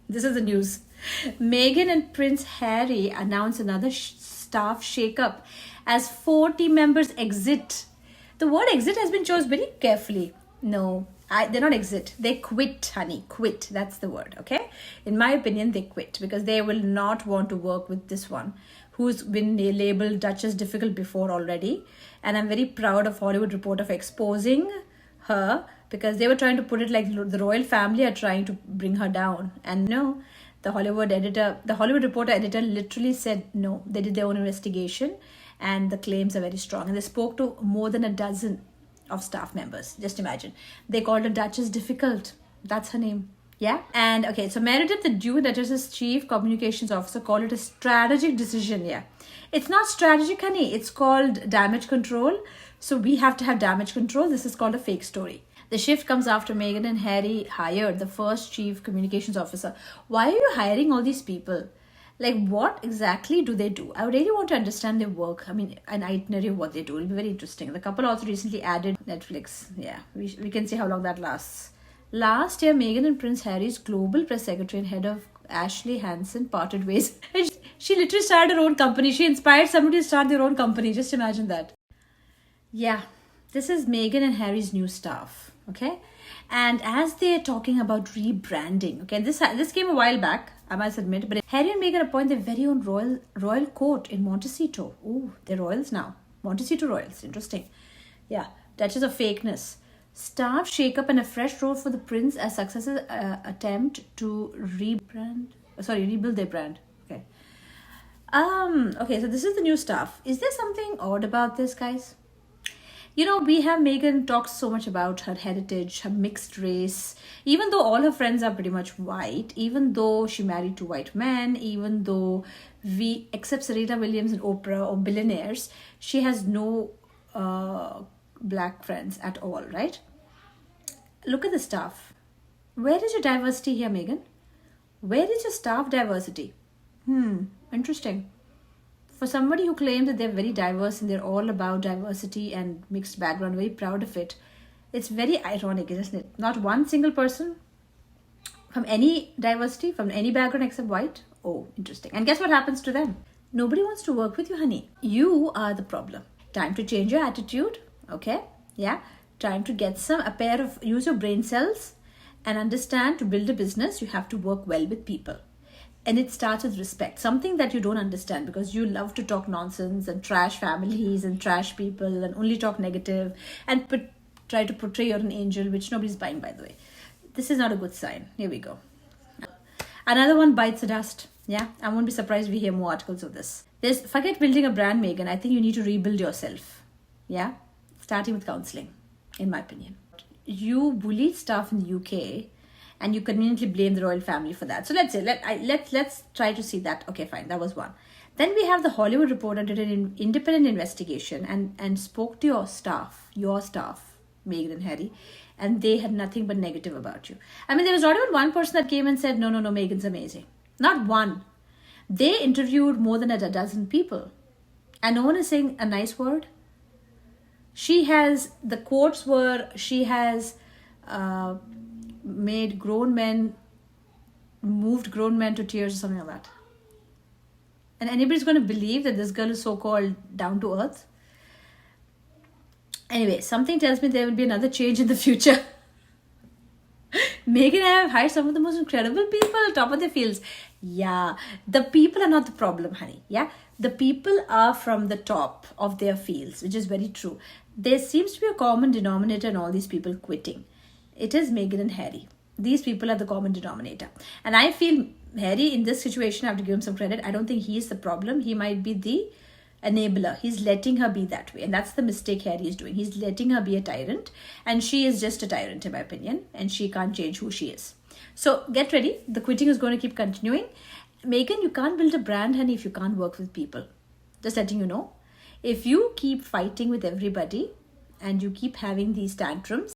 This is the news. Meghan and Prince Harry announce another staff shakeup as 4 team members exit. The word exit has been chosen very carefully. No, they're not exit. They quit, honey. Quit. That's the word, okay? In my opinion, they quit because they will not want to work with this one who's been labeled Duchess difficult before already. And I'm very proud of Hollywood Reporter for exposing her because they were trying to put it like the royal family are trying to bring her down. And no, the Hollywood Reporter editor literally said no. They did their own investigation and the claims are very strong. And they spoke to more than a dozen of staff members. Just imagine. They called her Duchess difficult. That's her name. Yeah. And okay, so Meredith, the Duchess's chief communications officer, called it a strategic decision. Yeah. It's not strategic, honey. It's called damage control. So we have to have damage control. This is called a fake story. The shift comes after Meghan and Harry hired the first chief communications officer. Why are you hiring all these people? Like, what exactly do they do? I really want to understand their work. I mean, an itinerary of what they do. It'll be very interesting. The couple also recently added Netflix. Yeah, we can see how long that lasts. Last year, Meghan and Prince Harry's global press secretary and head of Ashley Hansen parted ways. She literally started her own company. She inspired somebody to start their own company. Just imagine that. Yeah, this is Meghan and Harry's new staff. Okay, and as they're talking about rebranding, okay, this came a while back, I must admit, but Harry and Meghan appoint their very own royal court in Montecito. Oh, they're royals now. Montecito royals. Interesting. Yeah, Duchess of fakeness. Staff shake-up and a fresh role for the prince as successors attempt to rebuild their brand. Okay. Okay, so this is the new staff. Is there something odd about this, guys? You know, we have Meghan talks so much about her heritage, her mixed race, even though all her friends are pretty much white, even though she married 2 white men, even though except Serena Williams and Oprah or billionaires, she has no black friends at all, right? Look at the staff. Where is your diversity here, Meghan? Where is your staff diversity? Interesting. For somebody who claims that they're very diverse and they're all about diversity and mixed background, very proud of it, it's very ironic, isn't it? Not one single person from any diversity, from any background except white. Oh, interesting. And guess what happens to them? Nobody wants to work with you, honey. You are the problem. Time to change your attitude, okay? Yeah. Time to get use your brain cells and understand to build a business, you have to work well with people. And it starts with respect, something that you don't understand because you love to talk nonsense and trash families and trash people and only talk negative and try to portray you're an angel, which nobody's buying, by the way. This is not a good sign. Here we go. Another one bites the dust. Yeah, I won't be surprised if we hear more articles of this. Forget building a brand, Meghan. I think you need to rebuild yourself. Yeah, starting with counseling, in my opinion. You bullied staff in the UK. And you conveniently blame the royal family for that. So let's try to see that. Okay, fine. That was one. Then we have the Hollywood Reporter did an independent investigation and spoke to your staff, Meghan and Harry, and they had nothing but negative about you. I mean, there was not even one person that came and said, no, Meghan's amazing. Not one. They interviewed more than a dozen people. And no one is saying a nice word. The quotes were, she has... moved grown men to tears or something like that. And anybody's going to believe that this girl is so-called down to earth? Anyway, something tells me there will be another change in the future. Meghan and I have hired some of the most incredible people, top of their fields. Yeah, the people are not the problem, honey. Yeah, the people are from the top of their fields, which is very true. There seems to be a common denominator in all these people quitting. It is Meghan and Harry. These people are the common denominator. And I feel Harry, in this situation, I have to give him some credit. I don't think he is the problem. He might be the enabler. He's letting her be that way. And that's the mistake Harry is doing. He's letting her be a tyrant. And she is just a tyrant, in my opinion. And she can't change who she is. So get ready. The quitting is going to keep continuing. Meghan, you can't build a brand, honey, if you can't work with people. Just letting you know. If you keep fighting with everybody and you keep having these tantrums,